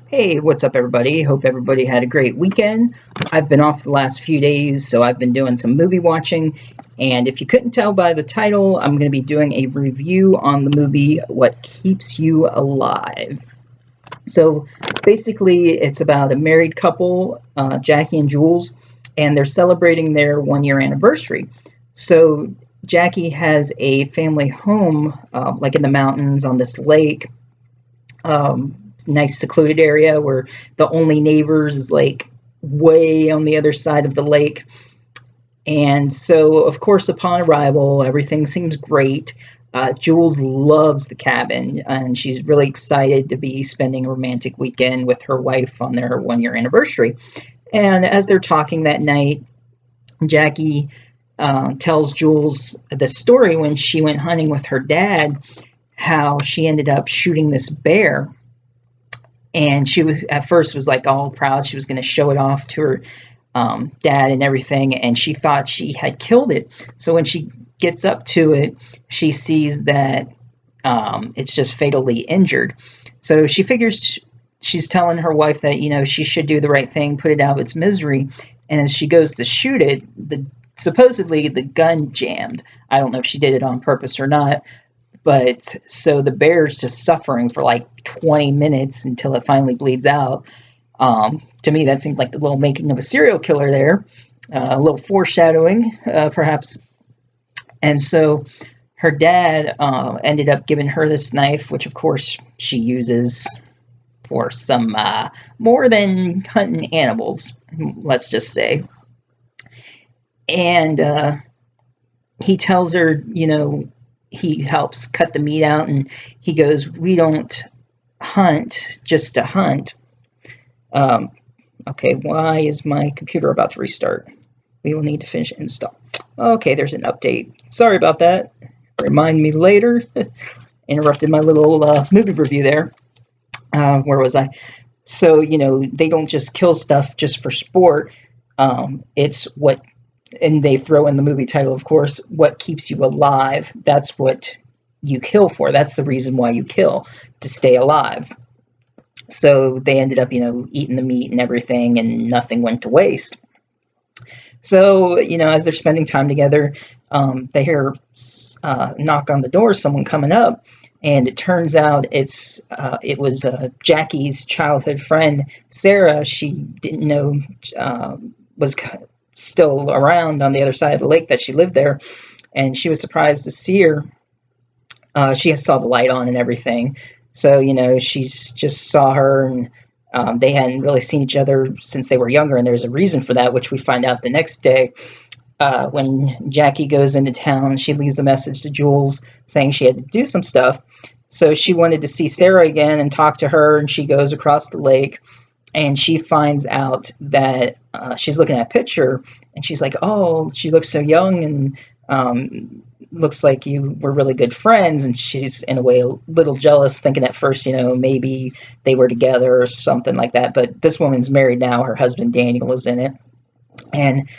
Hey, what's up, everybody? Hope everybody had a great weekend. I've been off the last few days, so I've been doing some movie watching. And if you couldn't tell by the title, I'm going to be doing a review on the movie What Keeps You Alive. So basically, it's about a married couple, Jackie and Jules, and they're celebrating their 1 year anniversary. So Jackie has a family home, like in the mountains on this lake. Nice secluded area where the only neighbors is like way on the other side of the lake. And so, of course, upon arrival, everything seems great. Jules loves the cabin, and she's really excited to be spending a romantic weekend with her wife on their 1 year anniversary. And as they're talking that night, Jackie tells Jules the story when she went hunting with her dad, how she ended up shooting this bear. And she was at first was like all proud. She was going to show it off to her dad and everything, and she thought she had killed it. So when she gets up to it, she sees that it's just fatally injured. So she figures she's telling her wife that she should do the right thing, put it out of its misery. And as she goes to shoot it, supposedly the gun jammed. I don't know if she did it on purpose or not. But so the bear's just suffering for like 20 minutes until it finally bleeds out. To me, that seems like the little making of a serial killer there, a little foreshadowing, perhaps. And so her dad ended up giving her this knife, which of course she uses for some more than hunting animals, let's just say. And he tells her, he helps cut the meat out, and he goes, "We don't hunt just to hunt." Okay, why is my computer about to restart? We will need to finish install. Okay, there's an update. Sorry about that. Remind me later. Interrupted my little movie review there. Where was I? So, they don't just kill stuff just for sport. It's what, and they throw in the movie title, of course, what keeps you alive. That's what you kill for. That's the reason why you kill, to stay alive. So they ended up, eating the meat and everything, and nothing went to waste. So, as they're spending time together, they hear knock on the door, someone coming up, and it turns out it was Jackie's childhood friend, Sarah. She didn't know was still around on the other side of the lake, that she lived there, and she was surprised to see her. She saw the light on and everything, so she's just saw her, and they hadn't really seen each other since they were younger, and there's a reason for that, which we find out the next day. When Jackie goes into town, she leaves a message to Jules saying she had to do some stuff, so she wanted to see Sarah again and talk to her, and she goes across the lake. And she finds out that she's looking at a picture, and she's like, "Oh, she looks so young, and looks like you were really good friends." And she's in a way a little jealous, thinking at first, maybe they were together or something like that. But this woman's married now. Her husband Daniel is in it, and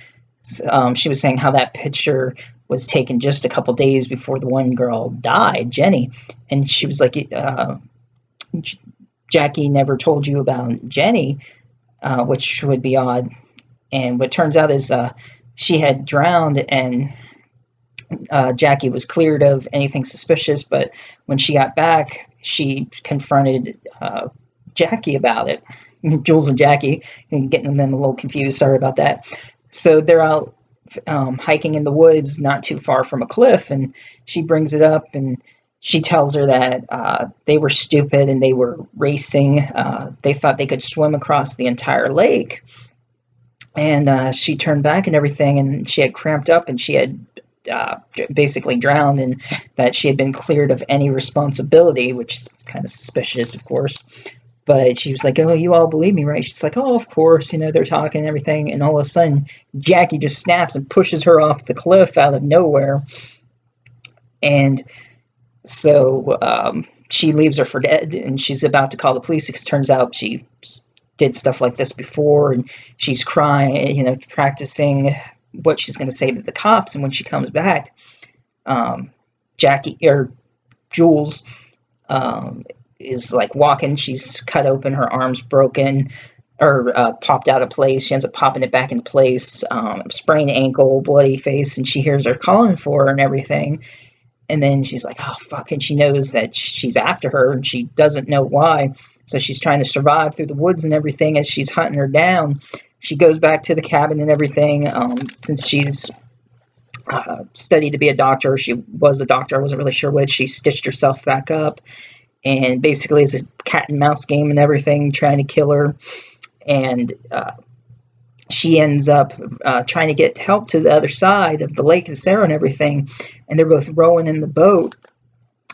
she was saying how that picture was taken just a couple days before the one girl died, Jenny. And she was like, Jackie never told you about Jenny, which would be odd. And what turns out is she had drowned, and Jackie was cleared of anything suspicious. But when she got back, she confronted Jackie about it. Jules and Jackie, and getting them a little confused. Sorry about that. So they're out hiking in the woods, not too far from a cliff, and she brings it up, and she tells her that they were stupid and they were racing. They thought they could swim across the entire lake. And she turned back and everything, and she had cramped up, and she had basically drowned, and that she had been cleared of any responsibility, which is kind of suspicious, of course. But she was like, "Oh, you all believe me, right?" She's like, "Oh, of course." They're talking and everything. And all of a sudden, Jackie just snaps and pushes her off the cliff out of nowhere. And so she leaves her for dead, and she's about to call the police, because it turns out she did stuff like this before, and she's crying, practicing what she's going to say to the cops. And when she comes back, Jackie, or Jules, is like walking. She's cut open, her arm's broken, or popped out of place. She ends up popping it back into place, sprained ankle, bloody face, and she hears her calling for her and everything. And then she's like, oh, fuck. And she knows that she's after her and she doesn't know why. So she's trying to survive through the woods and everything as she's hunting her down. She goes back to the cabin and everything. Since she's studied to be a doctor, she was a doctor, I wasn't really sure which. She stitched herself back up. And basically it's a cat and mouse game and everything, trying to kill her. And she ends up trying to get help to the other side of the lake with Sarah and everything. And they're both rowing in the boat.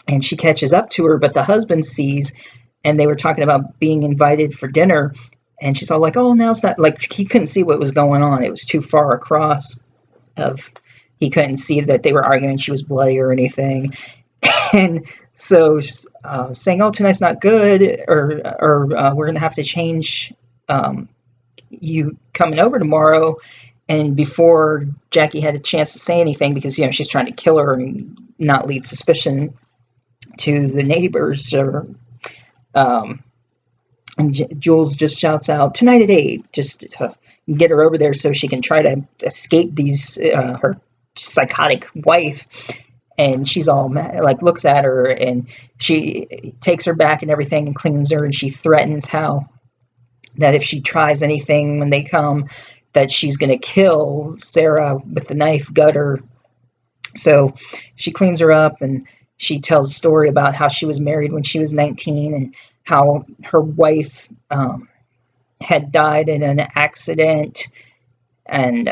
And she catches up to her, but the husband sees, and they were talking about being invited for dinner. And she's all like, oh, now it's not, like, he couldn't see what was going on. It was too far across. He couldn't see that they were arguing she was bloody or anything. And so saying, oh, tonight's not good, or we're going to have to change you coming over tomorrow. And before Jackie had a chance to say anything, because, you know, she's trying to kill her and not lead suspicion to the neighbors, or and Jules just shouts out, tonight at 8, just to get her over there so she can try to escape these her psychotic wife. And she's all mad, like, looks at her, and she takes her back and everything and cleans her, and she threatens how that if she tries anything when they come, that she's going to kill Sarah with the knife, gut her. So she cleans her up, and she tells a story about how she was married when she was 19 and how her wife had died in an accident, and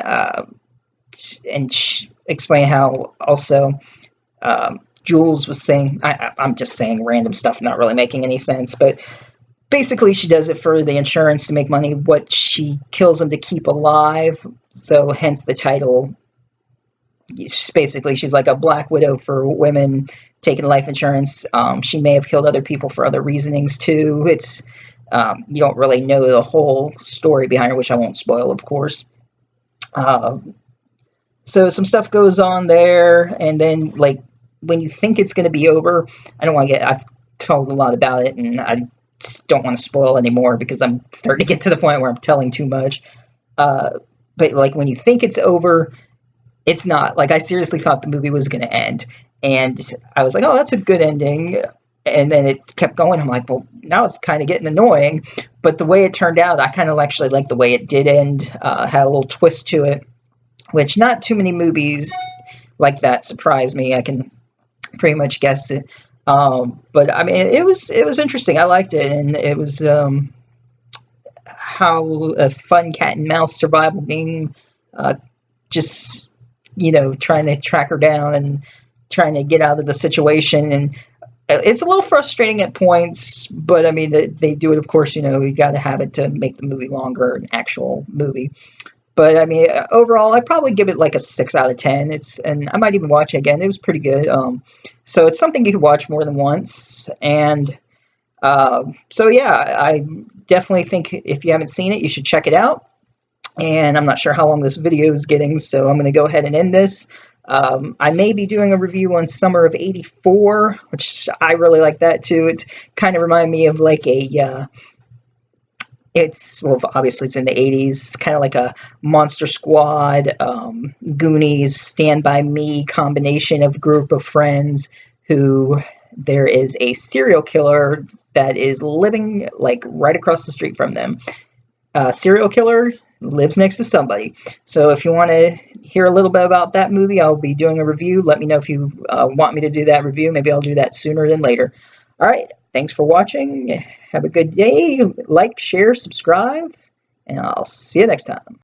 she explained how also Jules was saying, I'm just saying random stuff, not really making any sense, but basically she does it for the insurance to make money. What she kills them to keep alive, so hence the title. Basically, she's like a black widow for women taking life insurance. She may have killed other people for other reasonings too. It's you don't really know the whole story behind her, which I won't spoil, of course. So some stuff goes on there, and then, like, when you think it's going to be over, I've told a lot about it, and I just don't want to spoil anymore because I'm starting to get to the point where I'm telling too much. But, like, when you think it's over, it's not. Like, I seriously thought the movie was going to end, and I was like, oh, that's a good ending. And then it kept going. I'm like, well, now it's kind of getting annoying. But the way it turned out, I kind of actually liked the way it did end. Had a little twist to it, which not too many movies like that surprised me. I can pretty much guess it. But I mean, it was interesting. I liked it, and it was how a fun cat and mouse survival game. Just, you know, trying to track her down and trying to get out of the situation. And it's a little frustrating at points, but I mean, they do it, of course, you know, you got to have it to make the movie longer, an actual movie. But I mean, overall, I'd probably give it like a 6 out of 10. And I might even watch it again. It was pretty good. So it's something you can watch more than once. And so yeah, I definitely think if you haven't seen it, you should check it out. And I'm not sure how long this video is getting, so I'm going to go ahead and end this. I may be doing a review on Summer of '84, which I really like that too. It kind of reminded me of like well, obviously it's in the 80s, kind of like a Monster Squad, Goonies, Stand By Me combination of group of friends who there is a serial killer that is living like right across the street from them. Serial killer lives next to somebody. So if you want to hear a little bit about that movie, I'll be doing a review. Let me know if you want me to do that review. Maybe I'll do that sooner than later. All right. Thanks for watching. Have a good day. Like, share, subscribe, and I'll see you next time.